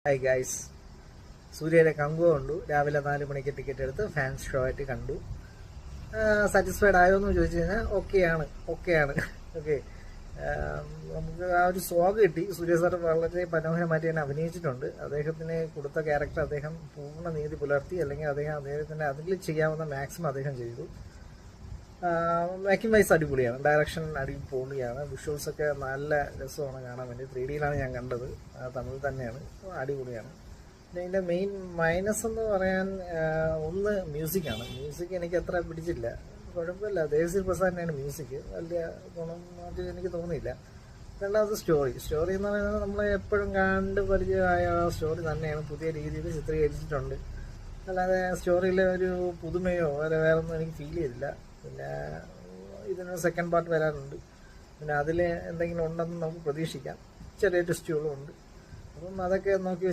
Hi guys, സൂര്യയുടെ കങ്കു കണ്ടു. രാവിലെ 4 മണിക്ക് ടിക്കറ്റ് എടുത്ത് ഫാൻസ് ഷോ ആയിട്ട് കണ്ടു. സാറ്റിസ്ഫൈഡ് ആയോ എന്ന് ചോദിച്ചു കഴിഞ്ഞാൽ ഓക്കെയാണ്. ഓക്കെ, നമുക്ക് ആ ഒരു സ്വാഗ് കിട്ടി. സൂര്യ സാർ വളരെ മനോഹരമായിട്ട് തന്നെ അഭിനയിച്ചിട്ടുണ്ട്. അദ്ദേഹത്തിന് കൊടുത്ത ക്യാരക്ടർ അദ്ദേഹം പൂർണ്ണ നീതി പുലർത്തി, അല്ലെങ്കിൽ അദ്ദേഹത്തിന് അതിൽ ചെയ്യാവുന്ന മാക്സിമം അദ്ദേഹം ചെയ്തു. മേക്കിംഗ് വൈസ് അടിപൊളിയാണ്, ഡയറക്ഷൻ അടിപൊളിയാണ്, വിഷ്വൽസ് ഒക്കെ നല്ല രസമാണ് കാണാൻ വേണ്ടി. 3Dയിലാണ് ഞാൻ കണ്ടത്, തമിഴ് തന്നെയാണ്, അടിപൊളിയാണ്. പിന്നെ ഇതിൻ്റെ മെയിൻ മൈനസ് എന്ന് പറയാൻ ഒന്ന് മ്യൂസിക്കാണ്. മ്യൂസിക് എനിക്ക് അത്ര പിടിച്ചില്ല. കുഴപ്പമില്ല, ദേവശ്രീ പ്രസാദിൻ്റെയാണ് മ്യൂസിക്, വലിയ ഗുണമായിട്ട് എനിക്ക് തോന്നിയില്ല. രണ്ടാമത് സ്റ്റോറി എന്ന് പറയുന്നത് നമ്മൾ എപ്പോഴും കണ്ട് പരിചയമായ സ്റ്റോറി തന്നെയാണ്, പുതിയ രീതിയിൽ ചിത്രീകരിച്ചിട്ടുണ്ട്. അല്ലാതെ സ്റ്റോറിയിലെ ഒരു പുതുമയോ വേറെ ഒന്നും എനിക്ക് ഫീൽ ചെയ്തില്ല. പിന്നെ ഇതിന് സെക്കൻഡ് പാർട്ട് വരാനുണ്ട്, പിന്നെ അതിൽ എന്തെങ്കിലും ഉണ്ടെന്ന് നമുക്ക് പ്രതീക്ഷിക്കാം. ചെറിയ ടെസ്റ്റുകളും ഉണ്ട്. അപ്പം അതൊക്കെ നോക്കി